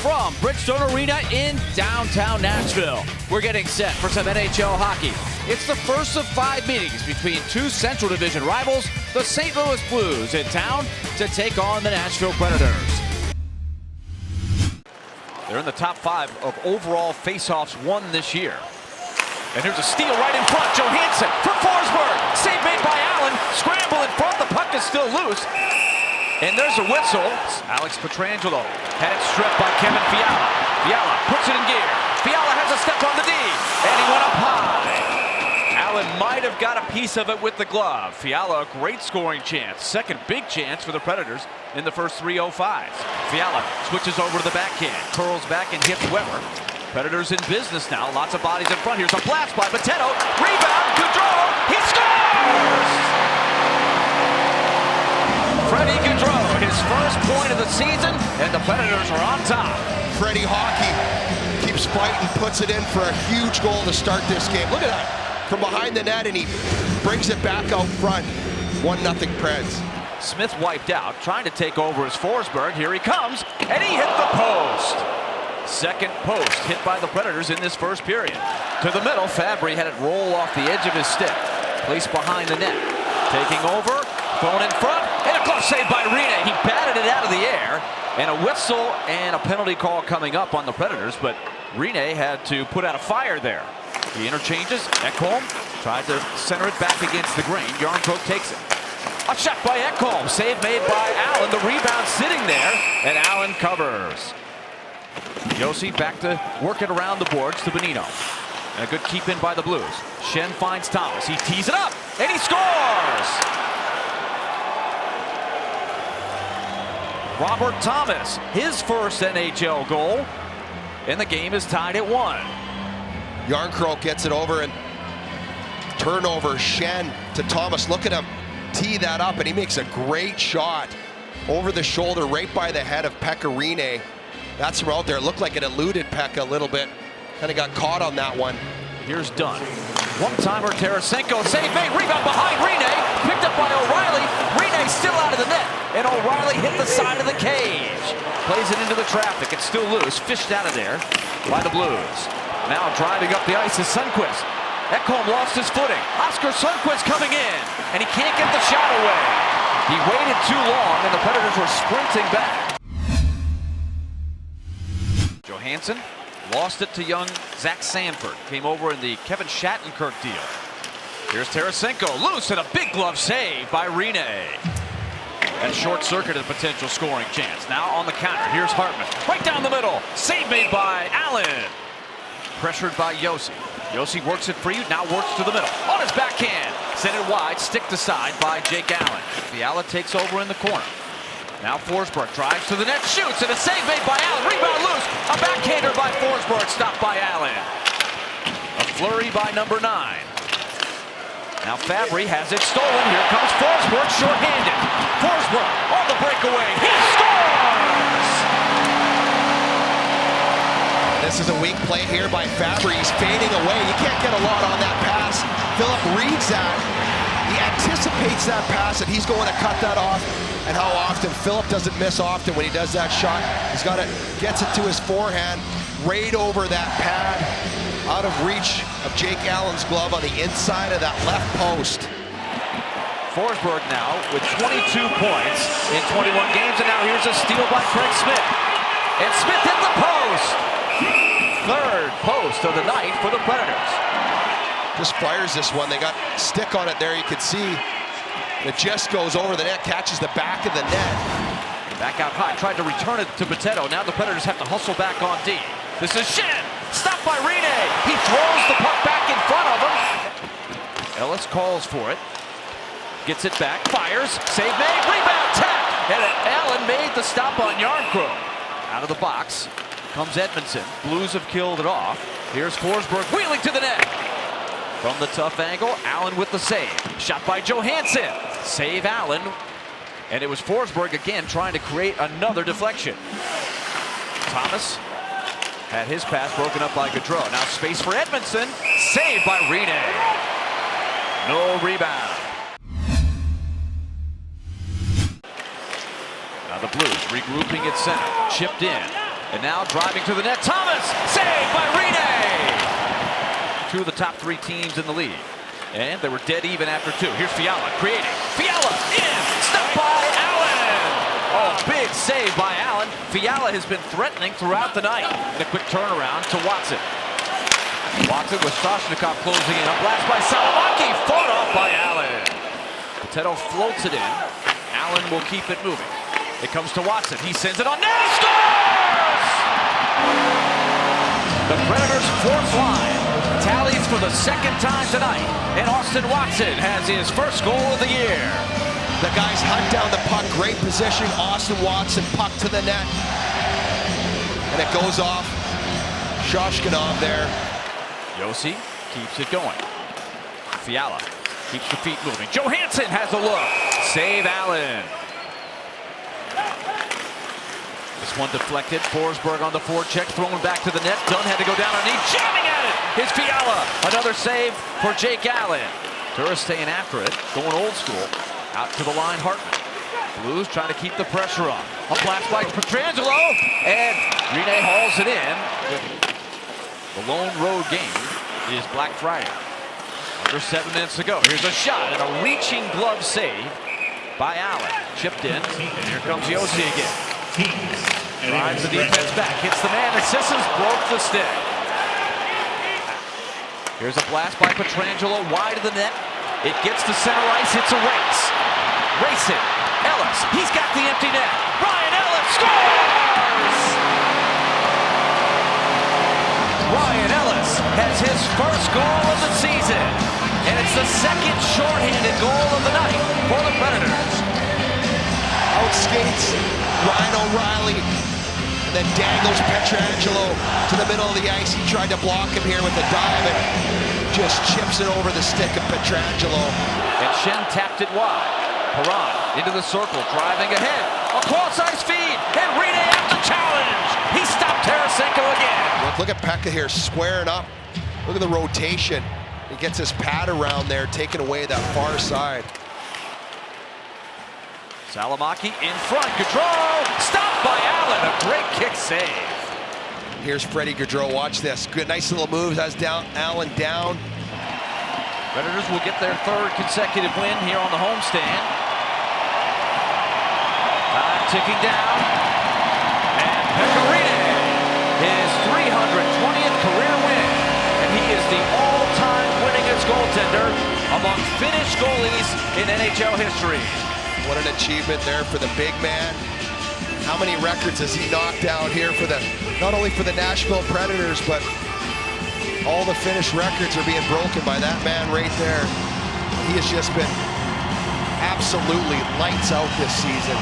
from Bridgestone Arena in downtown Nashville. We're getting set for some NHL hockey. It's the first of 5 meetings between two Central Division rivals, the St. Louis Blues, in town to take on the Nashville Predators. They're in the top 5 of overall faceoffs won this year. And here's a steal right in front. Johansson for Forsberg. Save made by Allen. Scramble in front. The puck is still loose. And there's a whistle. Alex Pietrangelo had it stripped by Kevin Fiala. Fiala puts it in gear. Fiala has a step on the D. And he went up high. Allen might have got a piece of it with the glove. Fiala, a great scoring chance. Second big chance for the Predators in the first 3:05. Fiala switches over to the backhand. Curls back and hits Weber. Predators in business now. Lots of bodies in front. Here's a blast by Boteto. Rebound. Gaudreau. He scores! Freddie Gaudreau, his first point of the season, and the Predators are on top. Freddie Hockey keeps fighting, puts it in for a huge goal to start this game. Look at that. From behind the net, and he brings it back out front. 1-0 Preds. Smith wiped out, trying to take over as Forsberg. Here he comes, and he hit the post. Second post hit by the Predators in this first period. To the middle, Fabry had it roll off the edge of his stick. Placed behind the net. Taking over, thrown in front, and a close save by Rinne. He batted it out of the air, and a whistle and a penalty call coming up on the Predators, but Rinne had to put out a fire there. He interchanges. Ekholm tried to center it back against the grain. Jarnkrok takes it. A shot by Ekholm. Save made by Allen. The rebound sitting there, and Allen covers. Josi back to work it around the boards to Bonino. And a good keep in by the Blues. Schenn finds Thomas. He tees it up, and he scores! Robert Thomas, his first NHL goal, and the game is tied at 1. Jarnkrok gets it over, and turnover. Schenn to Thomas. Look at him tee that up, and he makes a great shot over the shoulder right by the head of Pekka Rinne. That's from out there. It looked like it eluded Pekka a little bit. Kind of got caught on that one. Here's Dunn. One-timer Tarasenko. Save made. Rebound behind Rinne. Picked up by O'Reilly. Rinne still out of the net. And O'Reilly hit the side of the cage. Plays it into the traffic. It's still loose. Fished out of there by the Blues. Now driving up the ice is Sundqvist. Ekholm lost his footing. Oskar Sundqvist coming in. And he can't get the shot away. He waited too long, and the Predators were sprinting back. Johansson lost it to young Zach Sanford. Came over in the Kevin Shattenkirk deal. Here's Tarasenko loose, and a big glove save by Rinne. And short-circuited a potential scoring chance. Now on the counter, here's Hartman. Right down the middle. Save made by Allen. Pressured by Josi. Josi works it free, now works to the middle. On his backhand. Sent it wide, stick to side by Jake Allen. Fiala takes over in the corner. Now Forsberg drives to the net, shoots, and a save made by Allen. Rebound loose. A backhander by Forsberg, stopped by Allen. A flurry by number 9. Now Fabry has it stolen. Here comes Forsberg, short-handed. Forsberg on the breakaway. He scores! This is a weak play here by Fabry. He's fading away. You can't get a lot on that pass. Philip reads that. He anticipates that pass, and he's going to cut that off. And how often Philip doesn't miss often when he does that shot. He's got it, gets it to his forehand, right over that pad, out of reach of Jake Allen's glove on the inside of that left post. Forsberg now with 22 points in 21 games, and now here's a steal by Craig Smith. And Smith hit the post. Third post of the night for the Predators. Just fires this one. They got stick on it there. You can see it just goes over the net, catches the back of the net. Back out high, tried to return it to Boteto. Now the Predators have to hustle back on D. This is Schenn, stopped by Rinne. He throws the puck back in front of him. Ellis calls for it, gets it back, fires, save made, rebound, tap. And Allen made the stop on Jarnkrok. Out of the box comes Edmundson. Blues have killed it off. Here's Forsberg wheeling to the net. From the tough angle, Allen with the save. Shot by Johansson. Save Allen. And it was Forsberg again trying to create another deflection. Thomas had his pass broken up by Gaudreau. Now space for Edmundson. Saved by Rinne. No rebound. Now the Blues regrouping at center. Chipped in. And now driving to the net, Thomas, saved by Rinne. Two of the top 3 teams in the league. And they were dead even after 2. Here's Fiala creating. Fiala in, stopped by Allen. Oh, big save by Allen. Fiala has been threatening throughout the night. And a quick turnaround to Watson. Watson with Soshnikov closing in. A blast by Salomaki, fought off by Allen. Potato floats it in. Allen will keep it moving. It comes to Watson. He sends it on net. He scores! The Predators' 4th line tallies for the 2nd time tonight, and Austin Watson has his first goal of the year. The guys hunt down the puck, great position. Austin Watson, puck to the net, and it goes off. Shoshkinov there. Josi keeps it going. Fiala keeps the feet moving. Johansson has a look. Save Allen. This one deflected. Forsberg on the forecheck, thrown back to the net. Dunn had to go down on knee, jamming at it. Here's Fiala. Another save for Jake Allen. Turris staying after it, going old school. Out to the line, Hartman. Blues trying to keep the pressure on. A blast by Pietrangelo, and Rinne hauls it in. The lone road game is Black Friday. Under 7 minutes to go. Here's a shot and a reaching glove save by Allen. Chipped in, and here comes Josi again. Drives the defense back, hits the man, and Sissons broke the stick. Here's a blast by Pietrangelo, wide of the net. It gets to center ice, it's a race. Racing, Ellis, he's got the empty net. Ryan Ellis scores! Ryan Ellis has his first goal of the season, and it's the 2nd shorthanded goal of the night for the Predators. Outskates Ryan O'Reilly, and then dangles Pietrangelo to the middle of the ice. He tried to block him here with a dive and just chips it over the stick of Pietrangelo. And Schenn tapped it wide. Perron into the circle, driving ahead. A cross-ice feed, and Rinne out to challenge. He stopped Tarasenko again. Look at Pekka here squaring up. Look at the rotation. He gets his pad around there, taking away that far side. Salomaki in front. Gaudreau stopped by Allen. A great kick save. Here's Freddie Gaudreau. Watch this. Good, nice little moves. Has down Allen down. Predators will get their 3rd consecutive win here on the homestand. Time ticking down. And Pekka Rinne, his 320th career win. And he is the all-time winningest goaltender among Finnish goalies in NHL history. What an achievement there for the big man. How many records has he knocked out here for the, not only for the Nashville Predators, but all the Finnish records are being broken by that man right there. He has just been absolutely lights out this season.